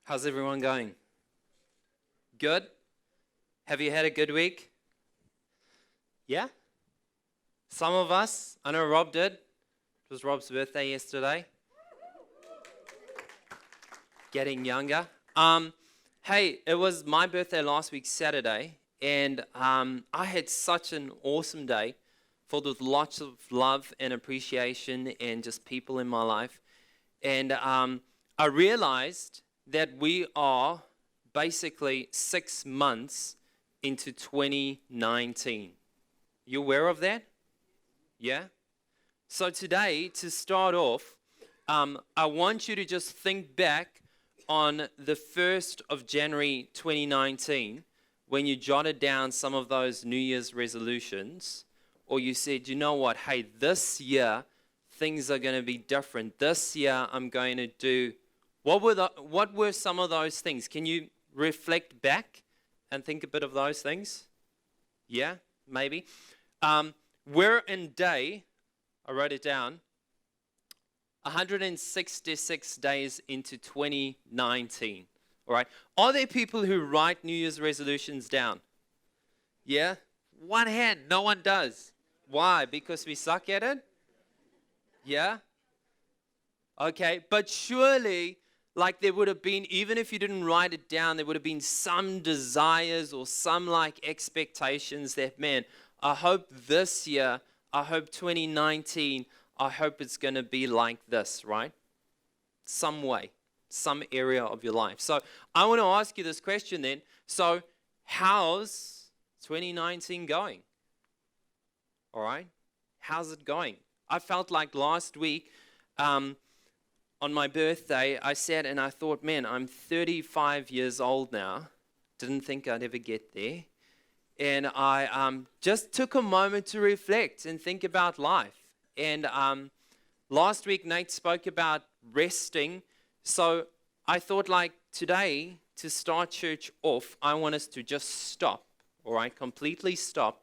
How's everyone going? Good? Have you had a good week? Yeah? Some of us, I know Rob did. It was Rob's birthday yesterday. Getting younger. Hey, it was my birthday last week, Saturday, and I had such an awesome day filled with lots of love and appreciation and just people in my life. And I realized that we are basically 6 months into 2019. You aware of that? Yeah? So today, to start off, I want you to just think back on the 1st of January 2019 when you jotted down some of those New Year's resolutions, or you said, you know what, hey, this year things are going to be different. This year I'm going to do, what were some of those things? Can you reflect back and think a bit of those things? Yeah, maybe. We're in day, I wrote it down, 166 days into 2019. All right. Are there people who write New Year's resolutions down? Yeah? One hand. No one does. Why? Because we suck at it? Yeah? Okay. But surely, like there would have been, even if you didn't write it down, there would have been some desires or some like expectations that, man, I hope this year, I hope 2019, I hope it's going to be like this, right? Some way, some area of your life. So I want to ask you this question then. So how's 2019 going? All right? How's it going? I felt like last week on my birthday, I sat and I thought, man, I'm 35 years old now. Didn't think I'd ever get there. And I just took a moment to reflect and think about life. And last week, Nate spoke about resting. So I thought like today, to start church off, I want us to just stop, all right, completely stop.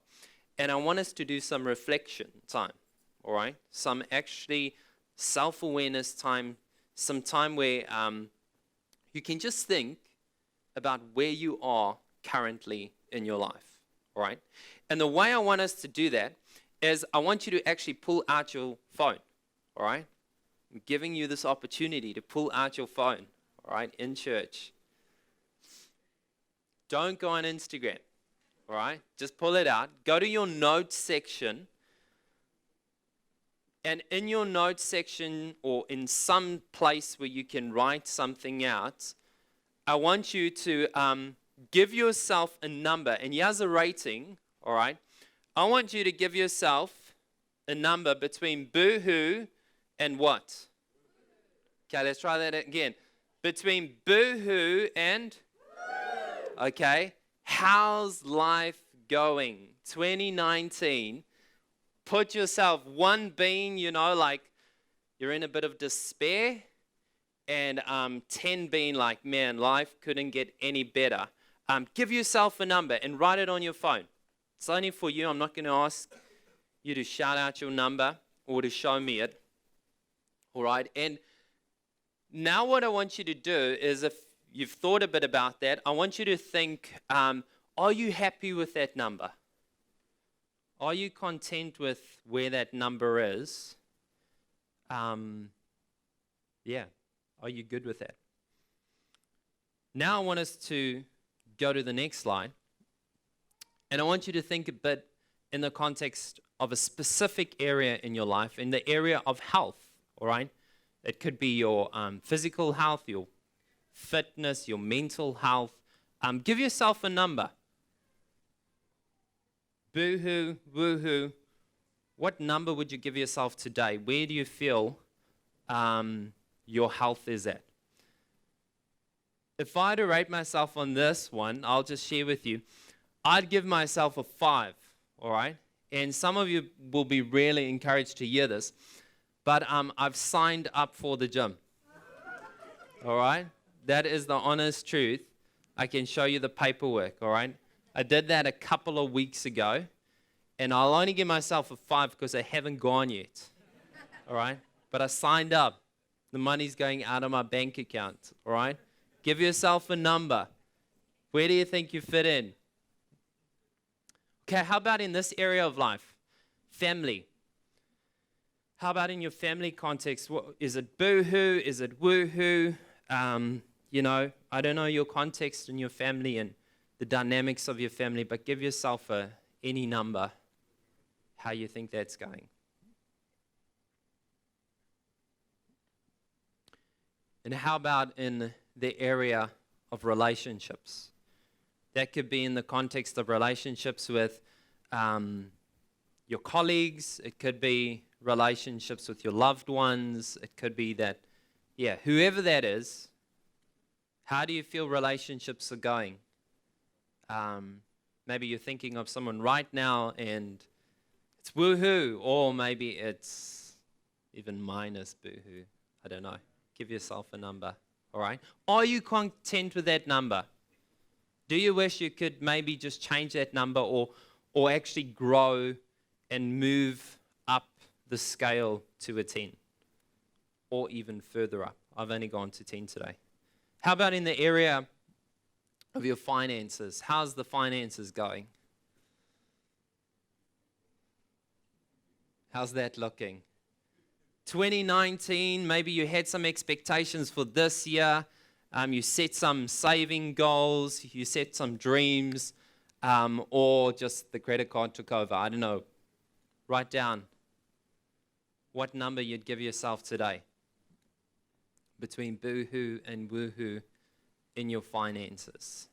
And I want us to do some reflection time, all right? Some actually self-awareness time, some time where you can just think about where you are currently in your life, all right? And the way I want us to do that is I want you to actually pull out your phone, all right? I'm giving you this opportunity to pull out your phone, all right, in church. Don't go on Instagram, all right? Just pull it out. Go to your notes section. And in your notes section or in some place where you can write something out, I want you to give yourself a number. And here's a rating, all right? I want you to give yourself a number between boo-hoo and what? Okay, let's try that again. Between boo-hoo and? Okay. How's life going? 2019. Put yourself, 1 being, you know, like you're in a bit of despair, and 10 being like, man, life couldn't get any better. Give yourself a number and write it on your phone. It's only for you. I'm not going to ask you to shout out your number or to show me it. All right? And now what I want you to do is, if you've thought a bit about that, I want you to think, are you happy with that number? Are you content with where that number is? Yeah. Are you good with that? Now I want us to go to the next slide. And I want you to think a bit in the context of a specific area in your life, in the area of health, all right? It could be your physical health, your fitness, your mental health. Give yourself a number. Boo-hoo, woo-hoo. What number would you give yourself today? Where do you feel your health is at? If I had to rate myself on this one, I'll just share with you. I'd give myself a 5, all right? And some of you will be really encouraged to hear this, but I've signed up for the gym, all right? That is the honest truth. I can show you the paperwork, all right? I did that a couple of weeks ago, and I'll only give myself a 5 because I haven't gone yet, all right? But I signed up. The money's going out of my bank account, all right? Give yourself a number. Where do you think you fit in? Okay, how about in this area of life? Family. How about in your family context? Is it boo-hoo? Is it woo-hoo? I don't know your context in your family and the dynamics of your family, but give yourself any number, how you think that's going. And how about in the area of relationships? That could be in the context of relationships with your colleagues. It could be relationships with your loved ones. It could be that, whoever that is, how do you feel relationships are going? Maybe you're thinking of someone right now and it's woohoo, or maybe it's even minus boohoo. I don't know. Give yourself a number, all right? Are you content with that number? Do you wish you could maybe just change that number or actually grow and move up the scale to a 10 or even further up? I've only gone to 10 today. How about in the area of your finances? How's the finances going? How's that looking? 2019, maybe you had some expectations for this year. You set some saving goals, you set some dreams, or just the credit card took over. I don't know. Write down what number you'd give yourself today between boohoo and woohoo in your finances.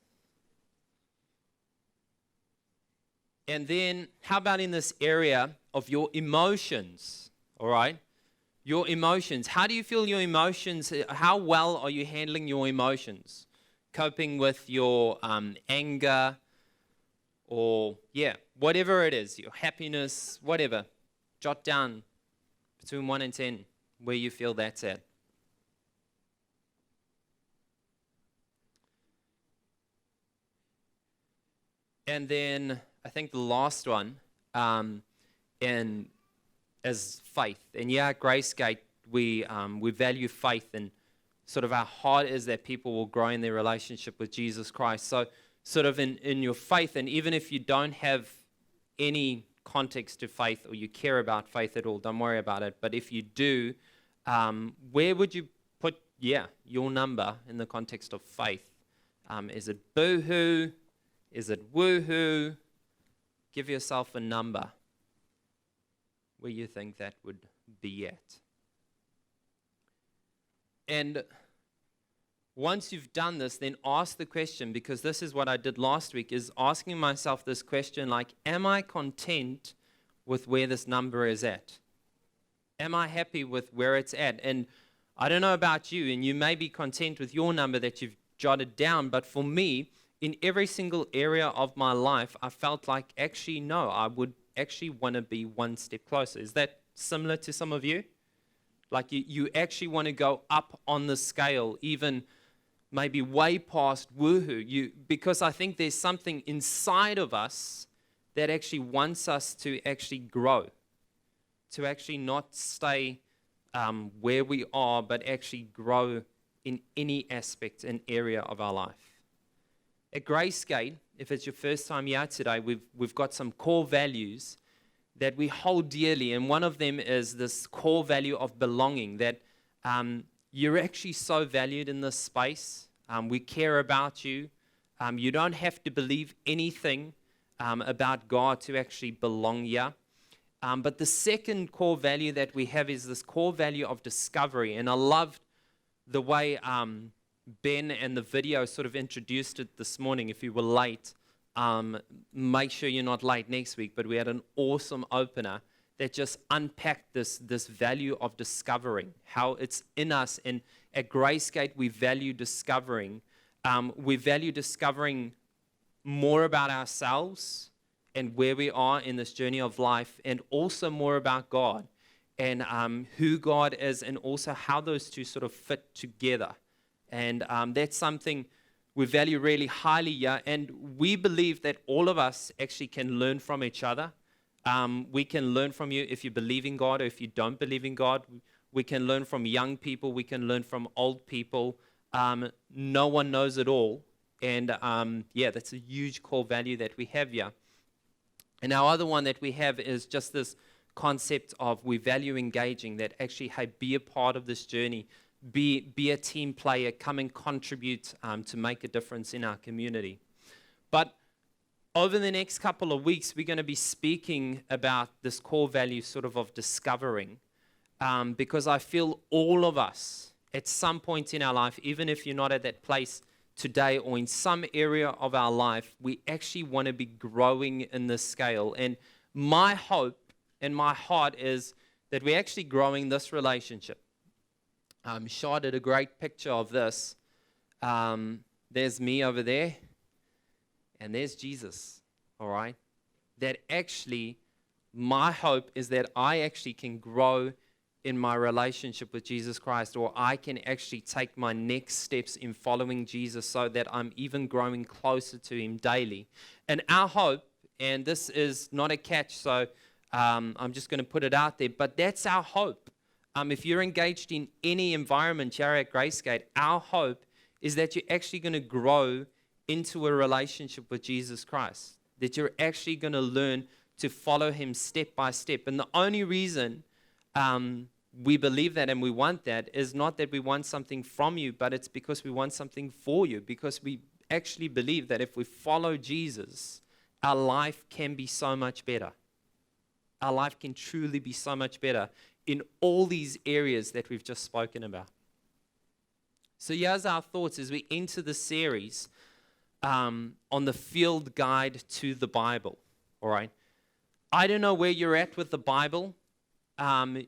And then, how about in this area of your emotions? All right? Your emotions. How do you feel your emotions? How well are you handling your emotions? Coping with your anger or, whatever it is, your happiness, whatever. Jot down between 1 and 10 where you feel that's at. And then I think the last one is faith. And at Gracegate, we value faith, and sort of our heart is that people will grow in their relationship with Jesus Christ. So sort of in your faith, and even if you don't have any context to faith or you care about faith at all, don't worry about it. But if you do, where would you put, your number in the context of faith? Is it boohoo? Is it woohoo? Give yourself a number where you think that would be at. And once you've done this, then ask the question, because this is what I did last week, is asking myself this question like, am I content with where this number is at? Am I happy with where it's at? And I don't know about you, and you may be content with your number that you've jotted down, but for me, in every single area of my life, I felt like, actually, no, I would actually want to be one step closer. Is that similar to some of you? Like you actually want to go up on the scale, even maybe way past woohoo. Because I think there's something inside of us that actually wants us to actually grow, to actually not stay where we are, but actually grow in any aspect and area of our life. At Gracegate, if it's your first time here today, we've got some core values that we hold dearly, and one of them is this core value of belonging, that you're actually so valued in this space. We care about you. You don't have to believe anything about God to actually belong here. But the second core value that we have is this core value of discovery, and I loved the way Ben and the video sort of introduced it this morning. If you were late, make sure you're not late next week. But we had an awesome opener that just unpacked this value of discovering, how it's in us. And at Gracegate, we value discovering. We value discovering more about ourselves and where we are in this journey of life, and also more about God and who God is, and also how those two sort of fit together. And that's something we value really highly here. And we believe that all of us actually can learn from each other. We can learn from you if you believe in God or if you don't believe in God. We can learn from young people. We can learn from old people. no one knows it all. And that's a huge core value that we have here. And our other one that we have is just this concept of we value engaging, that actually, hey, be a part of this journey, be a team player, come and contribute to make a difference in our community. But over the next couple of weeks, we're going to be speaking about this core value sort of discovering, because I feel all of us at some point in our life, even if you're not at that place today or in some area of our life, we actually want to be growing in this scale. And my hope and my heart is that we're actually growing this relationship. Shaw did a great picture of this. There's me over there, and there's Jesus, all right? That actually, my hope is that I actually can grow in my relationship with Jesus Christ, or I can actually take my next steps in following Jesus so that I'm even growing closer to Him daily. And our hope, and this is not a catch, so I'm just going to put it out there, but that's our hope. If you're engaged in any environment here at Gracegate, our hope is that you're actually going to grow into a relationship with Jesus Christ, that you're actually going to learn to follow Him step by step. And the only reason we believe that and we want that is not that we want something from you, but it's because we want something for you, because we actually believe that if we follow Jesus, our life can be so much better. Our life can truly be so much better in all these areas that we've just spoken about. So here's our thoughts as we enter the series on the field guide to the Bible. All right. I don't know where you're at with the Bible.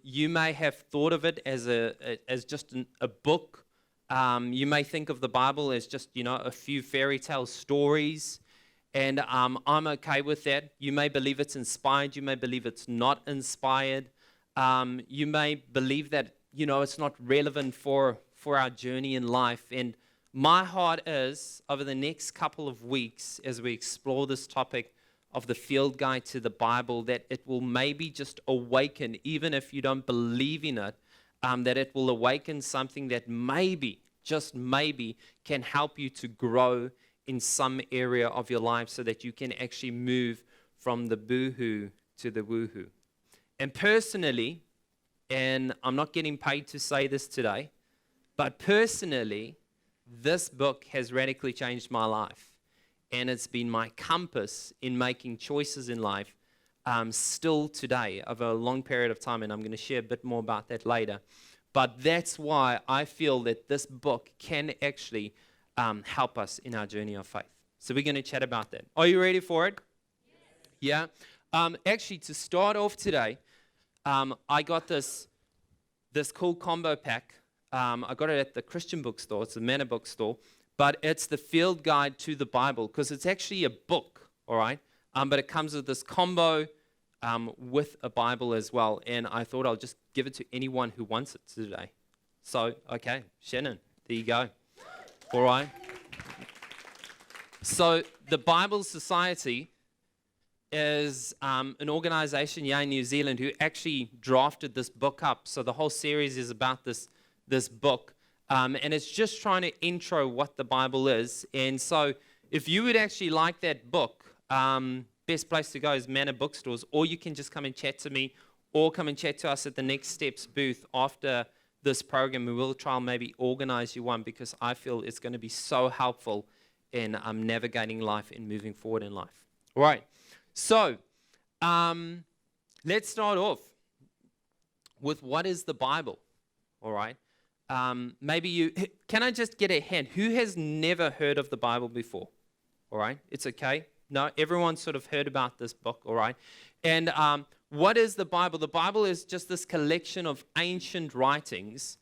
You may have thought of it as just a book. You may think of the Bible as just, a few fairy tale stories. And I'm okay with that. You may believe it's inspired. You may believe it's not inspired. You may believe that, it's not relevant for our journey in life. And my heart is, over the next couple of weeks, as we explore this topic of the field guide to the Bible, that it will maybe just awaken, even if you don't believe in it, that it will awaken something that maybe, just maybe, can help you to grow in some area of your life so that you can actually move from the boohoo to the woohoo. And personally, and I'm not getting paid to say this today, but personally, this book has radically changed my life. And it's been my compass in making choices in life still today over a long period of time. And I'm going to share a bit more about that later. But that's why I feel that this book can actually help us in our journey of faith. So we're going to chat about that. Are you ready for it? Yes. Yeah. Actually, to start off today, I got this cool combo pack. I got it at the Christian bookstore. It's the Manor bookstore. But it's the field guide to the Bible, because it's actually a book, all right? But it comes with this combo with a Bible as well. And I thought I'll just give it to anyone who wants it today. So, okay, Shannon, there you go. All right. So the Bible Society is an organization here in New Zealand who actually drafted this book up. So the whole series is about this book. And it's just trying to intro what the Bible is. And so if you would actually like that book, best place to go is Manor Bookstores, or you can just come and chat to me, or come and chat to us at the Next Steps booth after this program. We will try and maybe organize you one, because I feel it's going to be so helpful in navigating life and moving forward in life. All right. So let's start off with what is the Bible. All right. Can I just get a hand? Who has never heard of the Bible before? All right, it's okay. No, everyone's sort of heard about this book, all right? And what is the Bible? The Bible is just this collection of ancient writings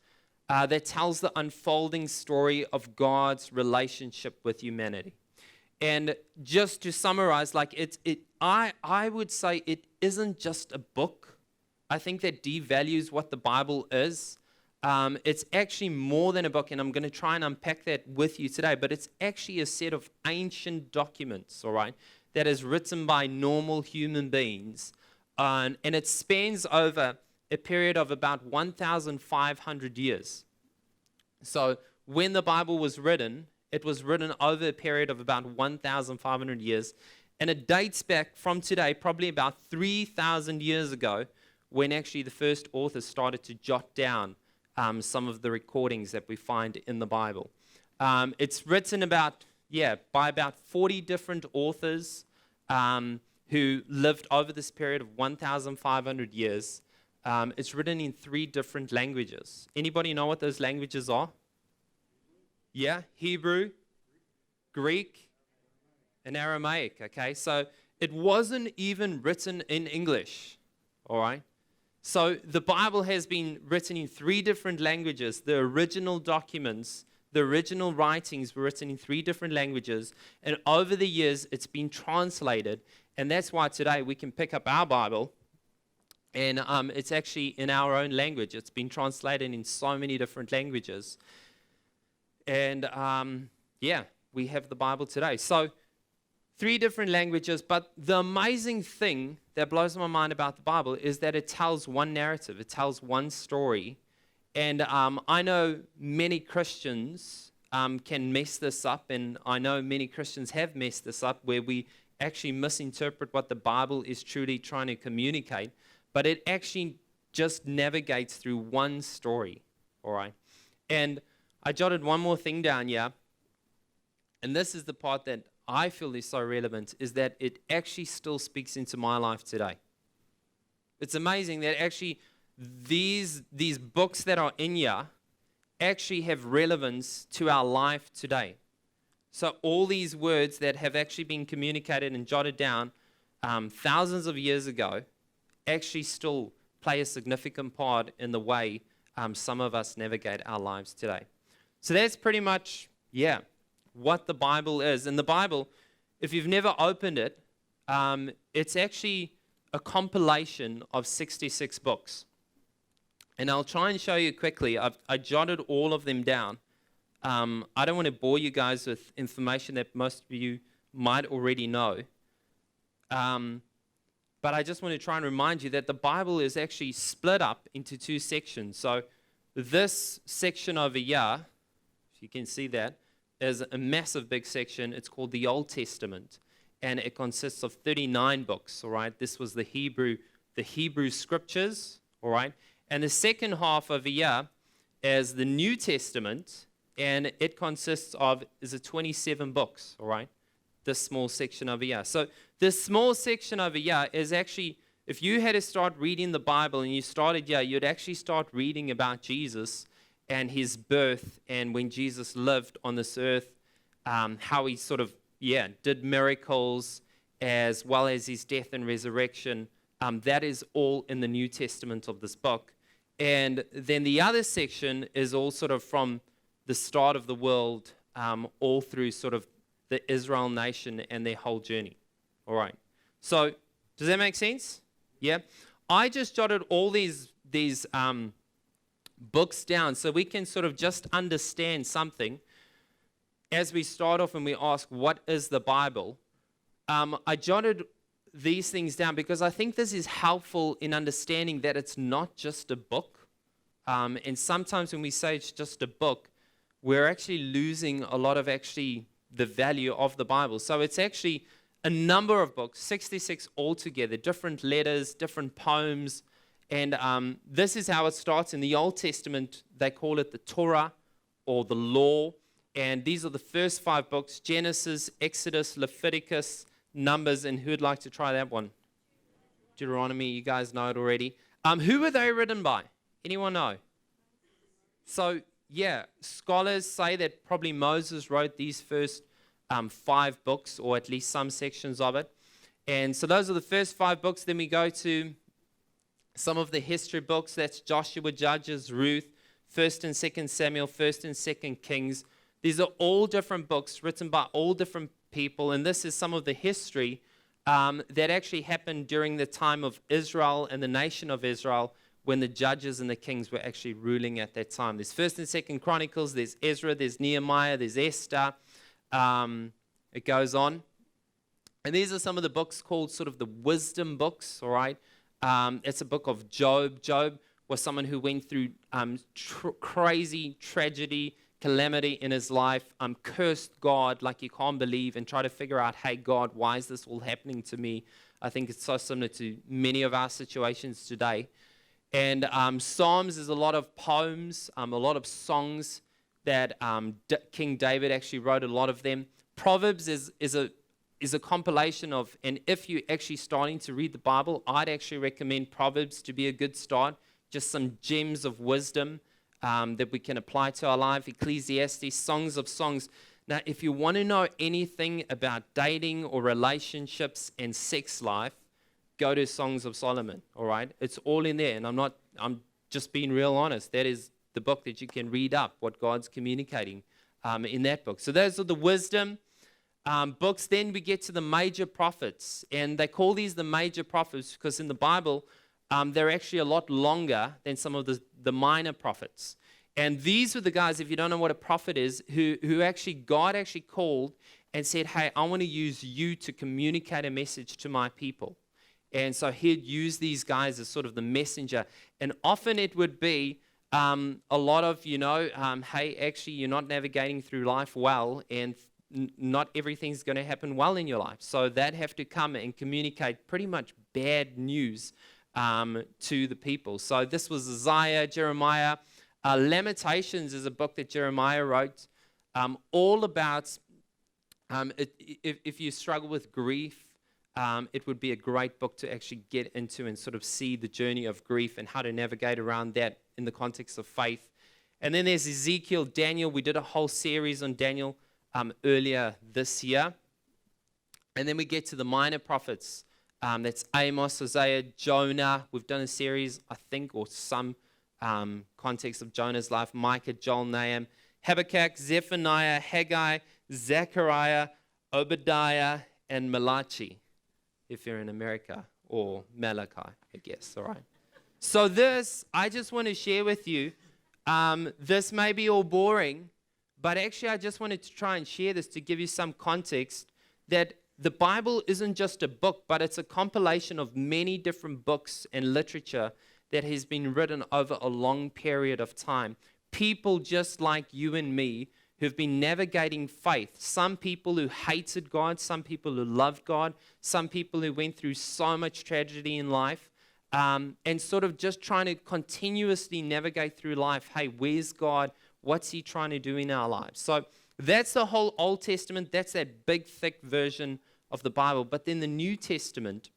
that tells the unfolding story of God's relationship with humanity. And just to summarize, I would say it isn't just a book. I think that devalues what the Bible is. It's actually more than a book, and I'm going to try and unpack that with you today, but it's actually a set of ancient documents, all right, that is written by normal human beings, and it spans over a period of about 1,500 years. So when the Bible was written, it was written over a period of about 1,500 years. And it dates back from today, probably about 3,000 years ago, when actually the first authors started to jot down some of the recordings that we find in the Bible. It's written by about 40 different authors who lived over this period of 1,500 years. It's written in 3 different languages. Anybody know what those languages are? Yeah, Hebrew, Greek, and Aramaic, okay? So it wasn't even written in English, all right? So the Bible has been written in 3 different languages. The original documents, the original writings were written in 3 different languages, and over the years it's been translated, and that's why today we can pick up our Bible, and it's actually in our own language. It's been translated in so many different languages. And we have the Bible today. So 3 different languages, but the amazing thing that blows my mind about the Bible is that it tells one narrative. It tells one story. And I know many Christians can mess this up, and I know many Christians have messed this up, where we actually misinterpret what the Bible is truly trying to communicate, but it actually just navigates through one story, all right? And I jotted one more thing down here, and this is the part that I feel is so relevant, is that it actually still speaks into my life today. It's amazing that actually these books that are in here actually have relevance to our life today. So all these words that have actually been communicated and jotted down thousands of years ago actually still play a significant part in the way some of us navigate our lives today. So that's pretty much, what the Bible is. And the Bible, if you've never opened it, it's actually a compilation of 66 books. And I'll try and show you quickly. I jotted all of them down. I don't want to bore you guys with information that most of you might already know. But I just want to try and remind you that the Bible is actually split up into 2 sections. So this section over here, if you can see that, is a massive big section. It's called the Old Testament, and it consists of 39 books, all right? This was the Hebrew scriptures, all right? And the second half over here is the New Testament, and it consists of 27 books, all right? This small section over here. So this small section over here is actually, if you had to start reading the Bible and you started here, you'd actually start reading about Jesus and his birth, and when Jesus lived on this earth, how he sort of, did miracles, as well as his death and resurrection. That is all in the New Testament of this book. And then the other section is all sort of from the start of the world, all through sort of the Israel nation and their whole journey. All right. So does that make sense? Yeah. I just jotted all these books down so we can sort of just understand something as we start off and we ask, what is the Bible? I jotted these things down because I think this is helpful in understanding that it's not just a book. And sometimes when we say it's just a book, we're actually losing a lot of actually the value of the Bible. So it's actually a number of books, 66 altogether, different letters, different poems. And this is how it starts. In the Old Testament, they call it the Torah or the law. And these are the first 5 books: Genesis, Exodus, Leviticus, Numbers. And who'd like to try that one? Deuteronomy, you guys know it already. Who were they written by? Anyone know? So, scholars say that probably Moses wrote these first 5 books, or at least some sections of it. And so those are the first 5 books. Then we go to some of the history books. That's Joshua, Judges, Ruth, 1st and 2nd Samuel, 1st and 2nd Kings. These are all different books written by all different people. And this is some of the history that actually happened during the time of Israel and the nation of Israel, when the judges and the kings were actually ruling at that time. There's 1st and 2nd Chronicles, there's Ezra, there's Nehemiah, there's Esther. It goes on. And these are some of the books called sort of the wisdom books, all right? It's a book of Job. Job was someone who went through crazy tragedy, calamity in his life, cursed God like you can't believe, and try to figure out, hey, God, why is this all happening to me? I think it's so similar to many of our situations today. And Psalms is a lot of poems, a lot of songs that King David actually wrote, a lot of them. Proverbs is a compilation of, and if you're actually starting to read the Bible, I'd actually recommend Proverbs to be a good start. Just some gems of wisdom that we can apply to our life. Ecclesiastes, Songs of Songs. Now, if you want to know anything about dating or relationships and sex life, go to Songs of Solomon, all right? It's all in there, and I'm just being real honest. That is the book that you can read up, what God's communicating in that book. So those are the wisdom books. Then we get to the major prophets, and they call these the major prophets because in the Bible, they're actually a lot longer than some of the minor prophets. And these were the guys, if you don't know what a prophet is, who actually God actually called and said, hey, I want to use you to communicate a message to my people. And so he'd use these guys as sort of the messenger. And often it would be a lot of, hey, actually, you're not navigating through life well, and not everything's going to happen well in your life. So they'd have to come and communicate pretty much bad news to the people. So this was Isaiah, Jeremiah. Lamentations is a book that Jeremiah wrote, all about if you struggle with grief, it would be a great book to actually get into and sort of see the journey of grief and how to navigate around that in the context of faith. And then there's Ezekiel, Daniel. We did a whole series on Daniel earlier this year. And then we get to the minor prophets. That's Amos, Hosea, Jonah. We've done a series, I think, or some context of Jonah's life. Micah, Joel, Nahum, Habakkuk, Zephaniah, Haggai, Zechariah, Obadiah, and Malachi, if you're in America, or Malachi, I guess, all right? So this, I just want to share with you, this may be all boring, but actually I just wanted to try and share this to give you some context that the Bible isn't just a book, but it's a compilation of many different books and literature that has been written over a long period of time. People just like you and me who've been navigating faith. Some people who hated God, some people who loved God, some people who went through so much tragedy in life, and sort of just trying to continuously navigate through life. Hey, where's God? What's he trying to do in our lives? So that's the whole Old Testament. That's that big, thick version of the Bible. But then the New Testament,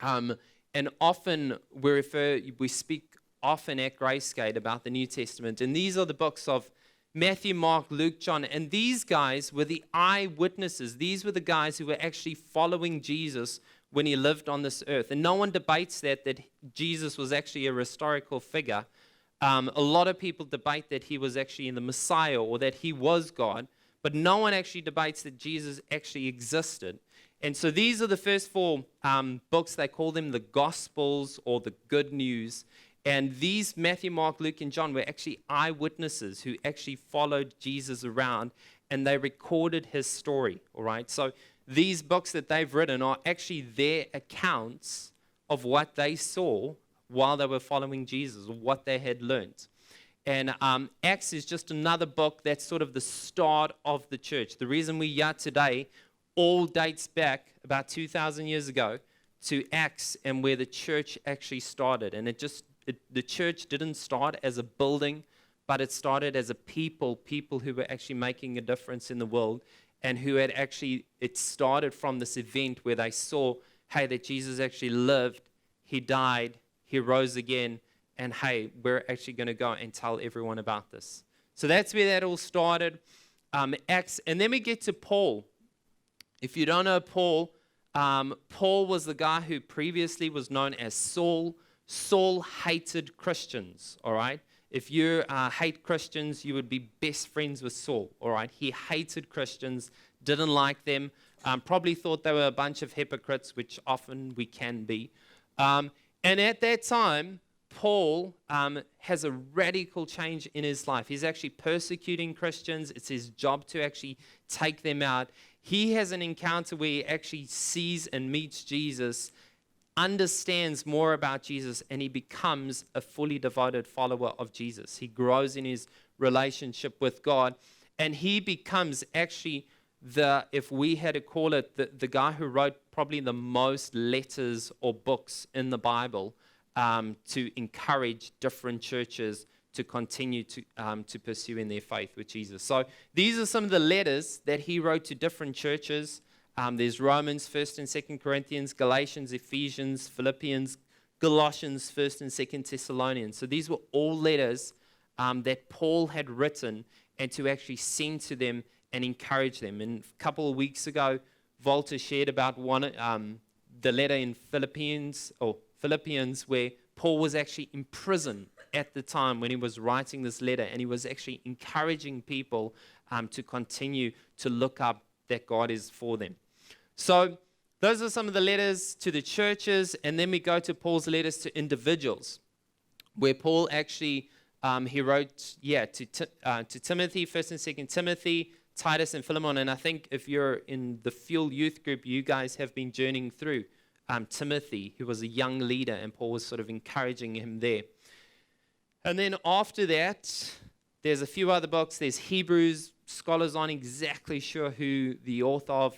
and often we speak often at Gracegate about the New Testament. And these are the books of Matthew, Mark, Luke, John. And these guys were the eyewitnesses. These were the guys who were actually following Jesus when he lived on this earth. And no one debates that Jesus was actually a historical figure. A lot of people debate that he was actually the Messiah or that he was God. But no one actually debates that Jesus actually existed. And so these are the first four books. They call them the Gospels or the Good News. And these, Matthew, Mark, Luke, and John, were actually eyewitnesses who actually followed Jesus around, and they recorded his story, all right? So these books that they've written are actually their accounts of what they saw while they were following Jesus, or what they had learned. And Acts is just another book that's sort of the start of the church. The reason we're here today all dates back about 2,000 years ago to Acts and where the church actually started. And the church didn't start as a building, but it started as a people who were actually making a difference in the world, and who had actually, it started from this event where they saw, hey, that Jesus actually lived, he died, he rose again, and hey, we're actually going to go and tell everyone about this. So that's where that all started, Acts. And then we get to Paul. If you don't know Paul, Paul was the guy who previously was known as Saul. Saul hated Christians, all right? If you hate Christians, you would be best friends with Saul, all right? He hated Christians, didn't like them, probably thought they were a bunch of hypocrites, which often we can be. And at that time, Paul has a radical change in his life. He's actually persecuting Christians. It's his job to actually take them out. He has an encounter where he actually sees and meets Jesus, understands more about Jesus, and he becomes a fully devoted follower of Jesus. He grows in his relationship with God. And he becomes actually if we had to call it, the guy who wrote probably the most letters or books in the Bible to encourage different churches to continue to pursue in their faith with Jesus. So these are some of the letters that he wrote to different churches. There's Romans, 1st and 2nd Corinthians, Galatians, Ephesians, Philippians, Colossians, 1st and 2nd Thessalonians. So these were all letters that Paul had written and to actually send to them and encourage them. And a couple of weeks ago, Walter shared about the letter in Philippians where Paul was actually in prison at the time when he was writing this letter, and he was actually encouraging people to continue to look up that God is for them. So those are some of the letters to the churches, and then we go to Paul's letters to individuals, where Paul actually he wrote to Timothy, 1st and 2nd Timothy, Titus and Philemon. And I think if you're in the Fuel Youth Group, you guys have been journeying through Timothy, who was a young leader, and Paul was sort of encouraging him there. And then after that, there's a few other books. There's Hebrews. Scholars aren't exactly sure who the author of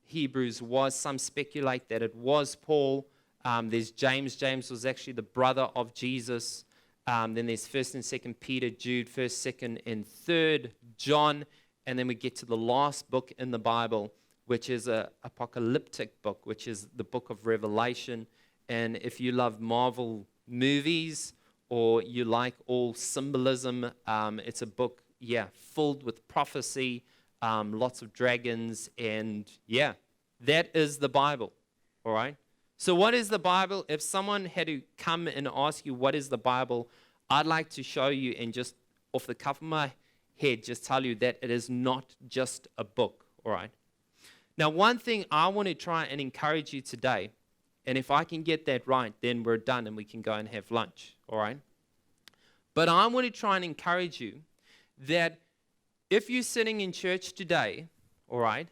Hebrews was. Some speculate that it was Paul. There's James. James was actually the brother of Jesus. Then there's 1st and 2nd Peter, Jude, 1st, 2nd, and 3rd John. And then we get to the last book in the Bible, which is an apocalyptic book, which is the book of Revelation. And if you love Marvel movies or you like all symbolism, it's a book, filled with prophecy, lots of dragons, and that is the Bible, all right? So what is the Bible? If someone had to come and ask you what is the Bible, I'd like to show you, and just off the cuff of my head, just tell you that it is not just a book, all right? Now, one thing I want to try and encourage you today, and if I can get that right, then we're done and we can go and have lunch, all right? But I want to try and encourage you that if you're sitting in church today, all right,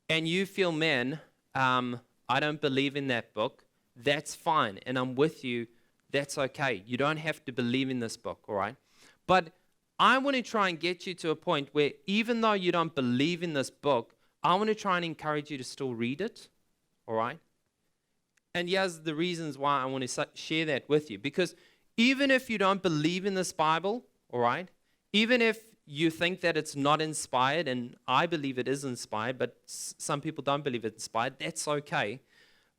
and you feel, man, I don't believe in that book, that's fine, and I'm with you, that's okay. You don't have to believe in this book, all right? But I want to try and get you to a point where even though you don't believe in this book, I want to try and encourage you to still read it, all right? And here's the reasons why I want to share that with you. Because even if you don't believe in this Bible, all right, even if you think that it's not inspired, and I believe it is inspired, but some people don't believe it's inspired, that's okay.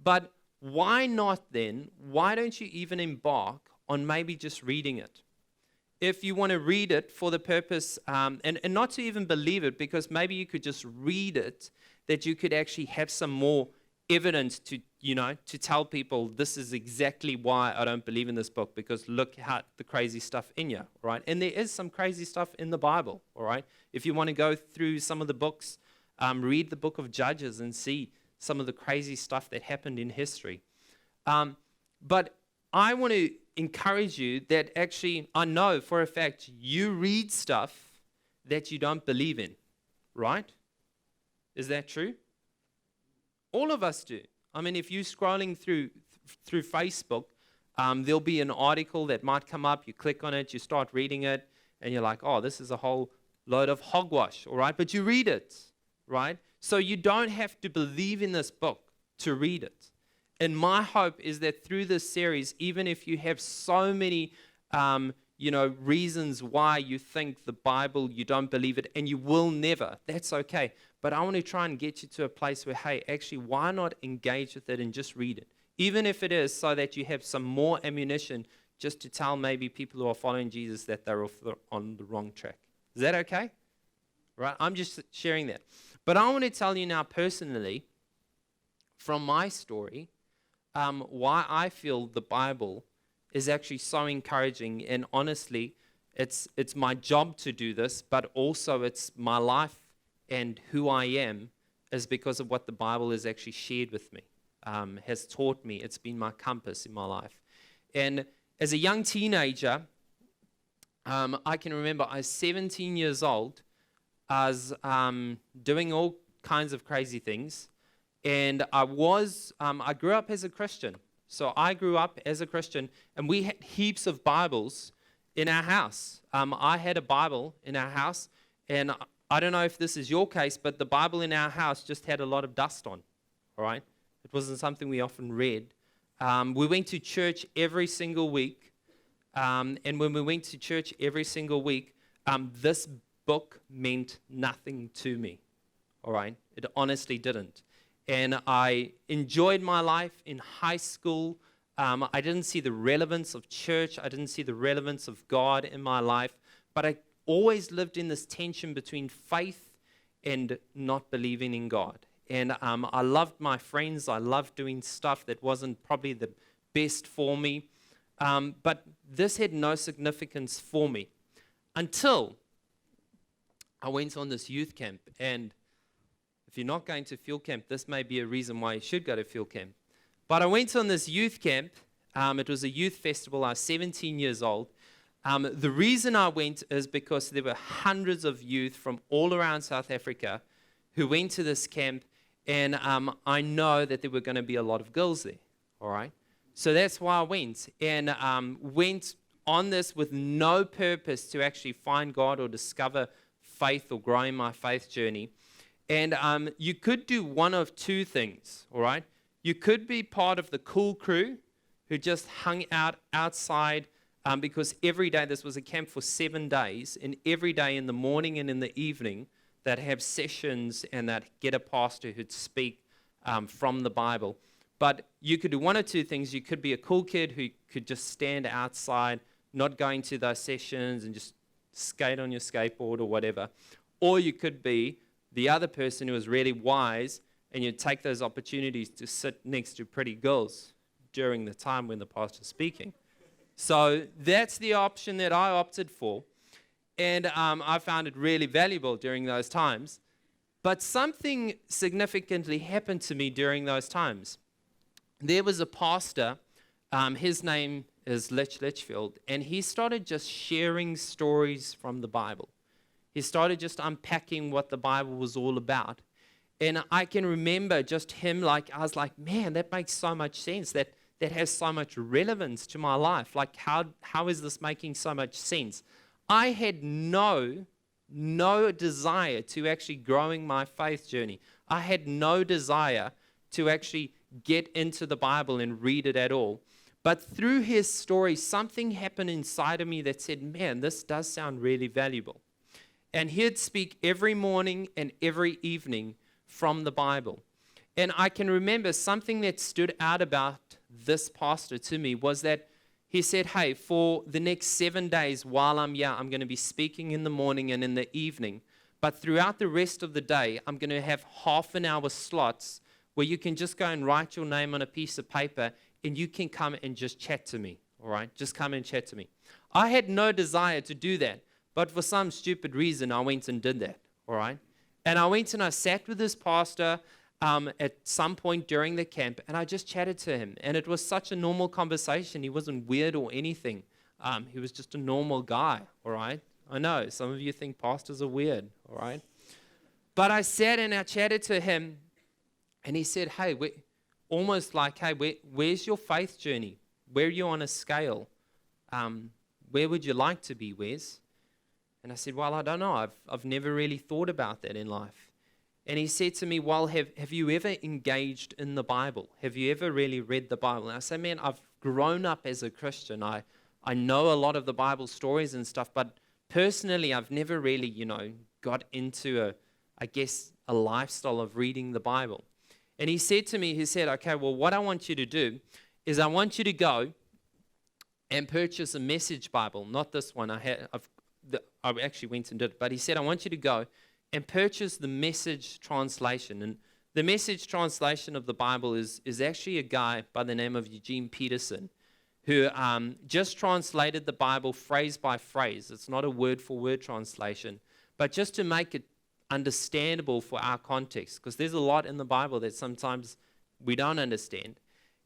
But why not then, why don't you even embark on maybe just reading it? If you want to read it for the purpose, and not to even believe it, because maybe you could just read it, that you could actually have some more evidence to tell people this is exactly why I don't believe in this book, because look at the crazy stuff in here, right? And there is some crazy stuff in the Bible, all right? If you want to go through some of the books, read the book of Judges and see some of the crazy stuff that happened in history. But I want to encourage you that actually, I know for a fact you read stuff that you don't believe in, right? Is that true? All of us do. I mean, if you're scrolling through Facebook, there'll be an article that might come up, you click on it, you start reading it, and you're like, oh, this is a whole load of hogwash, all right? But you read it, right? So you don't have to believe in this book to read it. And my hope is that through this series, even if you have so many, reasons why you think the Bible, you don't believe it, and you will never, that's okay. But I want to try and get you to a place where, hey, actually, why not engage with it and just read it? Even if it is so that you have some more ammunition just to tell maybe people who are following Jesus that they're on the wrong track. Is that okay? Right? I'm just sharing that. But I want to tell you now personally, from my story, why I feel the Bible is actually so encouraging. And honestly, it's my job to do this, but also it's my life and who I am is because of what the Bible has actually shared with me, has taught me. It's been my compass in my life. And as a young teenager, I can remember I was 17 years old. I was doing all kinds of crazy things. And I grew up as a Christian. So I grew up as a Christian, and we had heaps of Bibles in our house. I had a Bible in our house, and I don't know if this is your case, but the Bible in our house just had a lot of dust on, all right? It wasn't something we often read. We went to church every single week, and when we went to church every single week, this book meant nothing to me, all right? It honestly didn't. And I enjoyed my life in high school. I didn't see the relevance of church. I didn't see the relevance of God in my life. But I always lived in this tension between faith and not believing in God. And I loved my friends. I loved doing stuff that wasn't probably the best for me. But this had no significance for me until I went on this youth camp. And if you're not going to field camp, this may be a reason why you should go to field camp. But I went on this youth camp. It was a youth festival. I was 17 years old. The reason I went is because there were hundreds of youth from all around South Africa who went to this camp, and I know that there were going to be a lot of girls there, all right? So that's why I went, and went on this with no purpose to actually find God or discover faith or grow in my faith journey. And you could do one of two things, all right? You could be part of the cool crew who just hung out outside because every day, this was a camp for 7 days, and every day in the morning and in the evening, they'd have sessions and they'd get a pastor who'd speak from the Bible. But you could do one or two things. You could be a cool kid who could just stand outside, not going to those sessions and just skate on your skateboard or whatever. Or you could be the other person who was really wise, and you'd take those opportunities to sit next to pretty girls during the time when the pastor's speaking. So that's the option that I opted for. And I found it really valuable during those times. But something significantly happened to me during those times. There was a pastor, his name is Lich Litchfield, and he started just sharing stories from the Bible. He started just unpacking what the Bible was all about. And I can remember just him, I was like, man, that makes so much sense. That has so much relevance to my life. Like, how is this making so much sense? I had no desire to actually growing my faith journey. I had no desire to actually get into the Bible and read it at all. But through his story, something happened inside of me that said, man, this does sound really valuable. And he'd speak every morning and every evening from the Bible. And I can remember something that stood out about this pastor to me was that he said, hey, for the next 7 days while I'm here, I'm going to be speaking in the morning and in the evening. But throughout the rest of the day, I'm going to have half an hour slots where you can just go and write your name on a piece of paper and you can come and just chat to me, all right? Just come and chat to me. I had no desire to do that, but for some stupid reason, I went and did that, all right? And I went and I sat with this pastor at some point during the camp, and I just chatted to him. And it was such a normal conversation. He wasn't weird or anything. He was just a normal guy, all right? I know, some of you think pastors are weird, all right? But I sat and I chatted to him, and he said, hey, almost like, hey, where's your faith journey? Where are you on a scale? Where would you like to be, Wes? And I said, well, I don't know. I've never really thought about that in life. And he said to me, well, have you ever engaged in the Bible? Have you ever really read the Bible? And I said, man, I've grown up as a Christian. I know a lot of the Bible stories and stuff, but personally, I've never really, got into a lifestyle of reading the Bible. And he said to me, okay, well, what I want you to do is I want you to go and purchase a Message Bible. Not this one. I actually went and did it. But he said, I want you to go and purchase the Message translation. And the Message translation of the Bible is actually a guy by the name of Eugene Peterson who just translated the Bible phrase by phrase. It's not a word-for-word translation, but just to make it understandable for our context, because there's a lot in the Bible that sometimes we don't understand.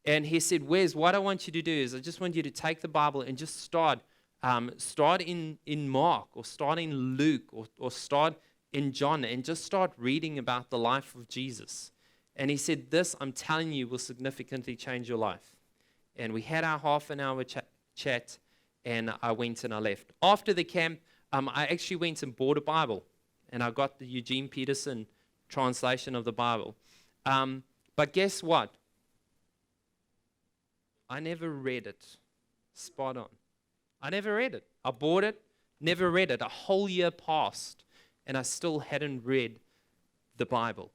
And he said, Wes, what I want you to do is I just want you to take the Bible and just start in Mark, or start in Luke, or start in John, and just start reading about the life of Jesus. And he said, this, I'm telling you, will significantly change your life. And we had our half an hour chat, and I went and I left. After the camp, I actually went and bought a Bible, and I got the Eugene Peterson translation of the Bible. But guess what? I never read it. Spot on. I never read it. I bought it, never read it. A whole year passed, and I still hadn't read the Bible.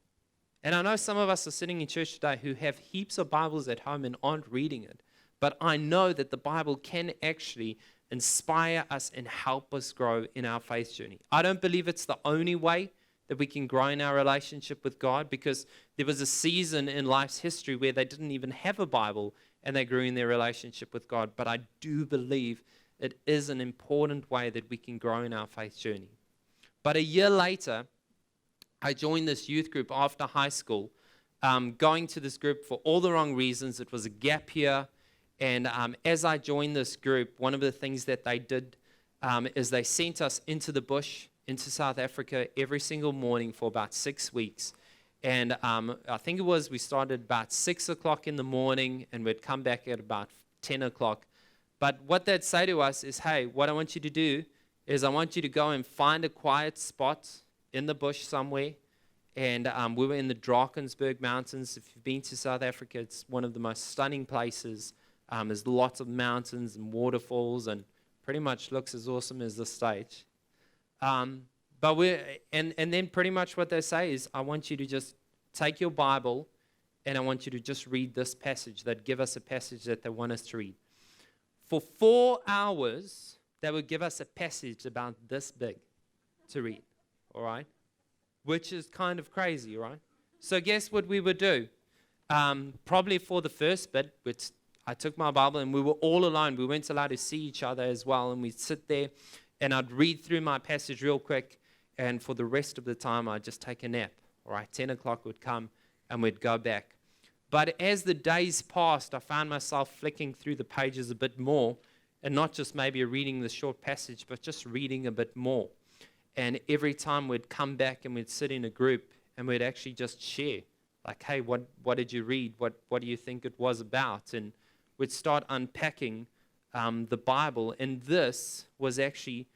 And I know some of us are sitting in church today who have heaps of Bibles at home and aren't reading it. But I know that the Bible can actually inspire us and help us grow in our faith journey. I don't believe it's the only way that we can grow in our relationship with God, because there was a season in life's history where they didn't even have a Bible and they grew in their relationship with God. But I do believe it is an important way that we can grow in our faith journey. But a year later, I joined this youth group after high school, going to this group for all the wrong reasons. It was a gap year. And as I joined this group, one of the things that they did is they sent us into the bush, into South Africa, every single morning for about 6 weeks. And I think it was, we started about 6 o'clock in the morning, and we'd come back at about 10 o'clock. But what they'd say to us is, hey, what I want you to do is I want you to go and find a quiet spot in the bush somewhere. And we were in the Drakensberg Mountains. If you've been to South Africa, it's one of the most stunning places. There's lots of mountains and waterfalls, and pretty much looks as awesome as the stage. But then pretty much what they say is, I want you to just take your Bible, and I want you to just read this passage. They'd give us a passage that they want us to read. For 4 hours, they would give us a passage about this big to read, all right? Which is kind of crazy, right? So guess what we would do? Probably for the first bit, which I took my Bible, and we were all alone. We weren't allowed to see each other as well, and we'd sit there, and I'd read through my passage real quick, and for the rest of the time, I'd just take a nap. All right, 10 o'clock would come, and we'd go back. But as the days passed, I found myself flicking through the pages a bit more, and not just maybe reading the short passage, but just reading a bit more. And every time we'd come back and we'd sit in a group, and we'd actually just share, like, hey, what did you read? What do you think it was about? And we'd start unpacking the Bible. And this was actually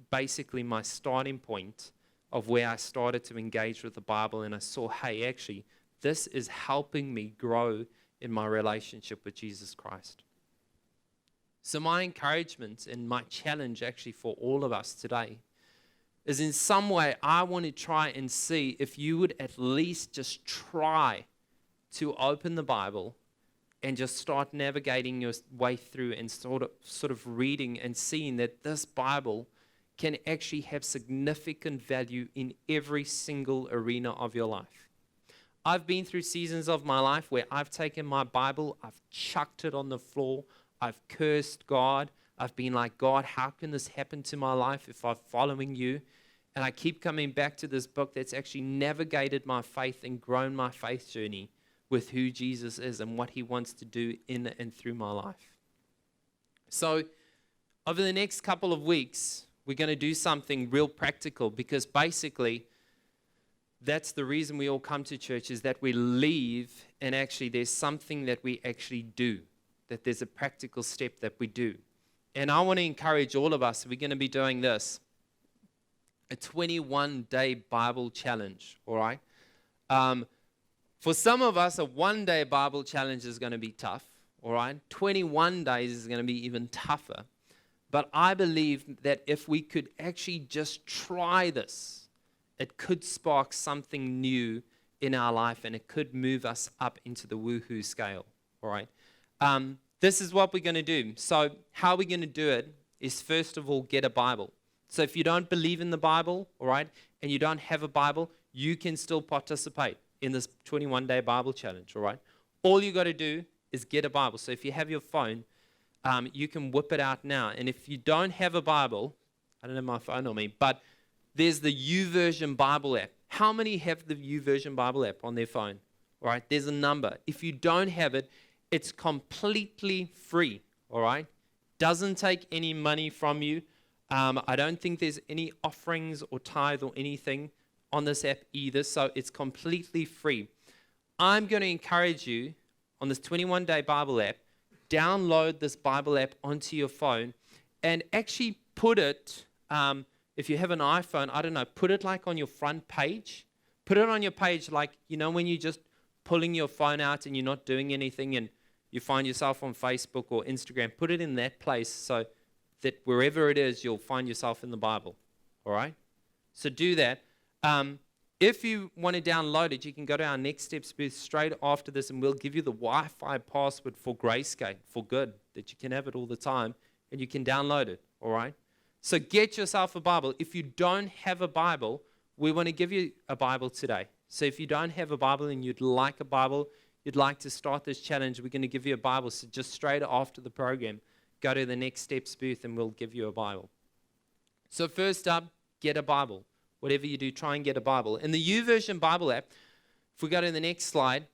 basically my starting point of where I started to engage with the Bible. And I saw, hey, actually, this is helping me grow in my relationship with Jesus Christ. So my encouragement and my challenge actually for all of us today is, in some way, I want to try and see if you would at least just try to open the Bible and just start navigating your way through and sort of reading and seeing that this Bible can actually have significant value in every single arena of your life. I've been through seasons of my life where I've taken my Bible, I've chucked it on the floor, I've cursed God. I've been like, God, how can this happen to my life if I'm following you? And I keep coming back to this book that's actually navigated my faith and grown my faith journey with who Jesus is and what he wants to do in and through my life. So over the next couple of weeks, we're going to do something real practical, because basically that's the reason we all come to church, is that we leave and actually there's something that we actually do, that there's a practical step that we do. And I want to encourage all of us, we're going to be doing this, a 21-day Bible challenge, all right? For some of us, a one-day Bible challenge is going to be tough, all right? 21 days is going to be even tougher. But I believe that if we could actually just try this, it could spark something new in our life, and it could move us up into the woohoo scale, all right? This is what we're going to do. So how we're going to do it is, first of all, get a Bible. So if you don't believe in the Bible, all right, and you don't have a Bible, you can still participate in this 21-day Bible challenge, all right? All you got to do is get a Bible. So if you have your phone, you can whip it out now. And if you don't have a Bible, I don't have my phone on me, but there's the YouVersion Bible app. How many have the YouVersion Bible app on their phone? All right, there's a number. If you don't have it, it's completely free, all right? Doesn't take any money from you. I don't think there's any offerings or tithe or anything on this app either, so it's completely free. I'm going to encourage you on this 21-day Bible app, download this Bible app onto your phone and actually put it, if you have an iPhone, I don't know, put it like on your front page. Put it on your page like, when you're just pulling your phone out and you're not doing anything and you find yourself on Facebook or Instagram, put it in that place so that wherever it is, you'll find yourself in the Bible. All right? So do that. If you want to download it, you can go to our Next Steps booth straight after this, and we'll give you the Wi-Fi password for Grayscape for good, that you can have it all the time, and you can download it. All right? So get yourself a Bible. If you don't have a Bible, we want to give you a Bible today. So if you don't have a Bible and you'd like a Bible, you'd like to start this challenge, we're going to give you a Bible. So just straight after the program, go to the Next Steps booth and we'll give you a Bible. So first up, get a Bible. Whatever you do, try and get a Bible. In the YouVersion Bible app, if we go to the next slide,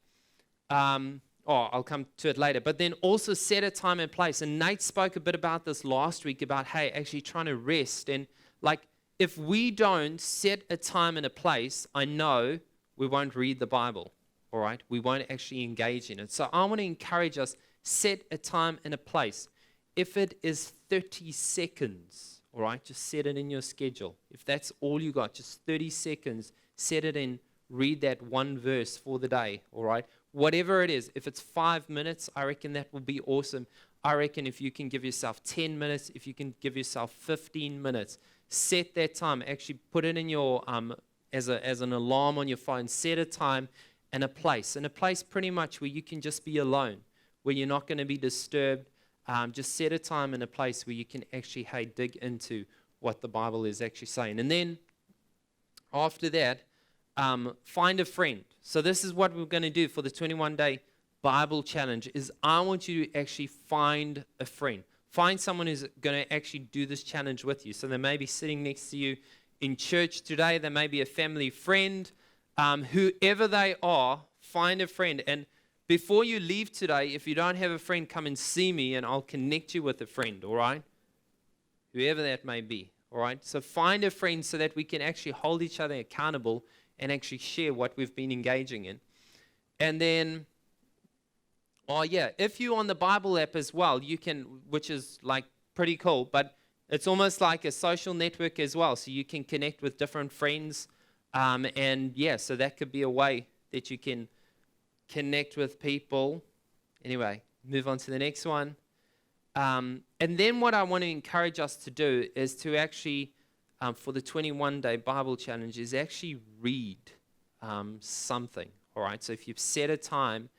I'll come to it later, but then also set a time and place. And Nate spoke a bit about this last week about, hey, actually trying to rest. And like, if we don't set a time and a place, I know we won't read the Bible, all right? We won't actually engage in it. So I want to encourage us, set a time and a place. If it is 30 seconds, all right, just set it in your schedule. If that's all you got, just 30 seconds, set it in, read that one verse for the day, all right? Whatever it is, if it's 5 minutes, I reckon that will be awesome. I reckon if you can give yourself 10 minutes, if you can give yourself 15 minutes, set that time. Actually put it in your, as an alarm on your phone. Set a time and a place pretty much where you can just be alone, where you're not going to be disturbed. Just set a time and a place where you can actually, dig into what the Bible is actually saying. And then after that, find a friend. So this is what we're going to do for the 21-day Bible challenge is I want you to actually find a friend. Find someone who's going to actually do this challenge with you. So they may be sitting next to you in church today. They may be a family friend. Whoever they are, find a friend. And before you leave today, if you don't have a friend, come and see me and I'll connect you with a friend, all right? Whoever that may be, all right? So find a friend so that we can actually hold each other accountable and actually share what we've been engaging in. And then, if you're on the Bible app as well, you can, which is like pretty cool, but it's almost like a social network as well. So you can connect with different friends. So that could be a way that you can connect with people. Anyway, move on to the next one. And then what I want to encourage us to do is to actually, for the 21-day Bible challenge, is actually read something, all right? So if you've set a time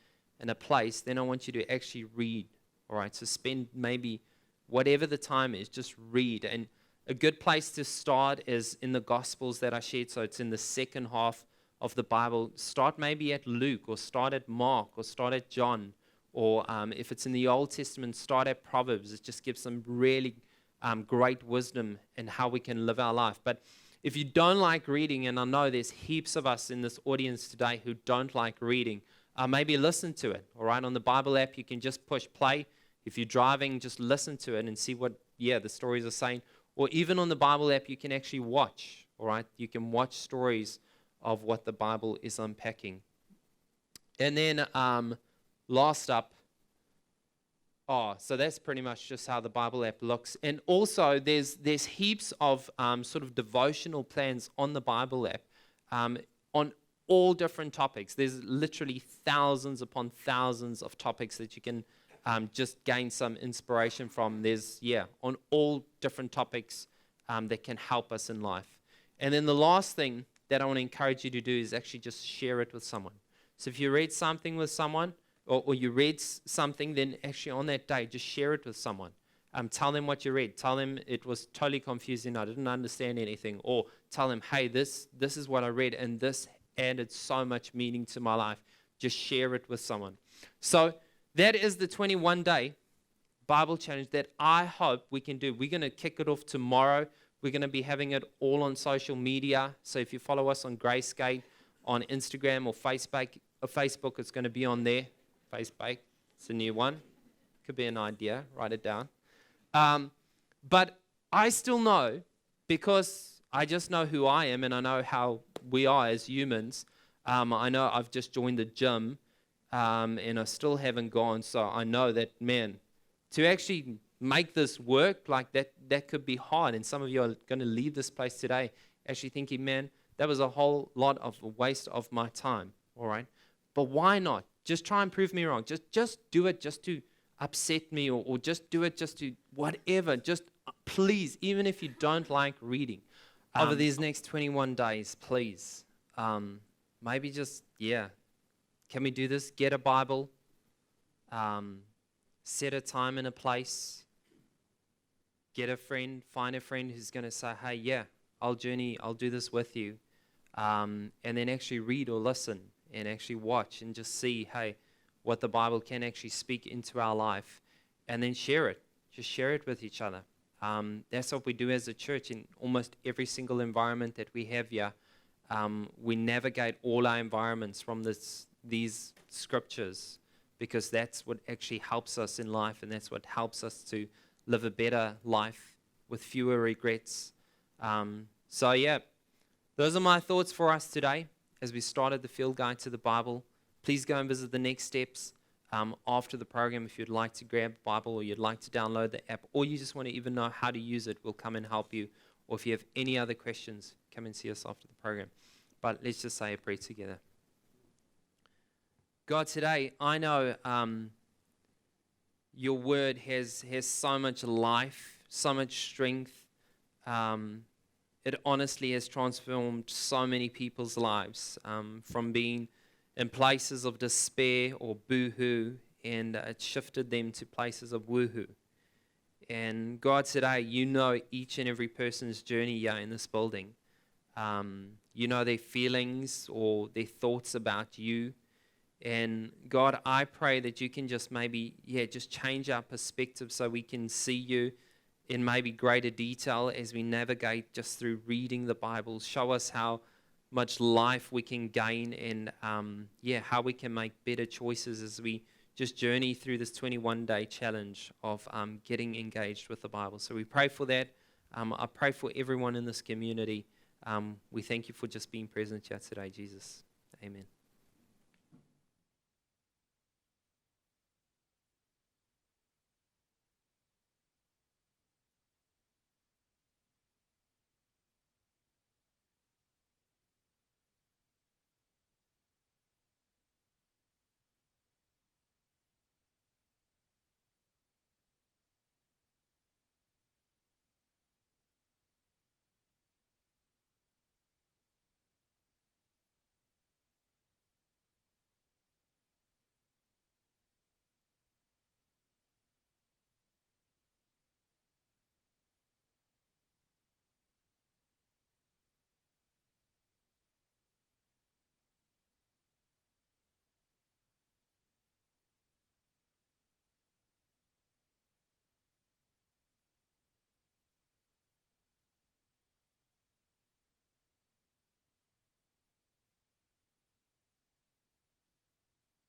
and a place, then I want you to actually read, all right? So spend maybe whatever the time is, just read. And a good place to start is in the Gospels that I shared, so it's in the second half of the Bible. Start maybe at Luke, or start at Mark, or start at John, or if it's in the Old Testament, start at Proverbs. It just gives some really great wisdom in how we can live our life. But if you don't like reading, and I know there's heaps of us in this audience today who don't like reading, maybe listen to it, all right? On the Bible app, you can just push play. If you're driving, just listen to it and see what, the stories are saying. Or even on the Bible app, you can actually watch, all right? You can watch stories of what the Bible is unpacking. And then last up, so that's pretty much just how the Bible app looks. And also there's heaps of sort of devotional plans on the Bible app on all different topics. There's literally thousands upon thousands of topics that you can just gain some inspiration from. There's, on all different topics that can help us in life. And then the last thing that I want to encourage you to do is actually just share it with someone. So if you read something with someone, or you read something, then actually on that day, just share it with someone. Tell them what you read. Tell them it was totally confusing. I didn't understand anything. Or tell them, hey, this is what I read, and this added so much meaning to my life. Just share it with someone. So that is the 21-day Bible challenge that I hope we can do. We're going to kick it off tomorrow. We're going to be having it all on social media. So if you follow us on Grayscape, on Instagram or Facebook, it's going to be on there. Facebook, it's a new one. Could be an idea. Write it down. But I still know, because I just know who I am and I know how we are as humans. I know I've just joined the gym and I still haven't gone. So I know that, man, to actually make this work, like that could be hard. And some of you are going to leave this place today actually thinking, man, that was a whole lot of a waste of my time. All right. But why not? Just try and prove me wrong. Just do it just to upset me, or just do it just to whatever. Just please, even if you don't like reading, over these next 21 days, please, maybe just, can we do this? Get a Bible, set a time and a place, get a friend, find a friend who's going to say, hey, I'll journey, I'll do this with you, and then actually read or listen and actually watch and just see, hey, what the Bible can actually speak into our life, and then share it. Just share it with each other. That's what we do as a church in almost every single environment that we have here. We navigate all our environments from these scriptures, because that's what actually helps us in life, and that's what helps us to live a better life with fewer regrets. Those are my thoughts for us today as we started the field guide to the Bible. Please go and visit the next steps after the program. If you'd like to grab a Bible, or you'd like to download the app, or you just want to even know how to use it, we'll come and help you. Or if you have any other questions, come and see us after the program. But let's just say a prayer together. God, today, I know your word has so much life, so much strength. It honestly has transformed so many people's lives, from being in places of despair or boo-hoo, and it shifted them to places of woohoo. And God, today, you know each and every person's journey here in this building. You know their feelings or their thoughts about you. And God, I pray that you can just maybe, just change our perspective so we can see you in maybe greater detail as we navigate just through reading the Bible. Show us how much life we can gain, and how we can make better choices as we just journey through this 21-day challenge of getting engaged with the Bible. So we pray for that. I pray for everyone in this community. We thank you for just being present here today, Jesus. Amen.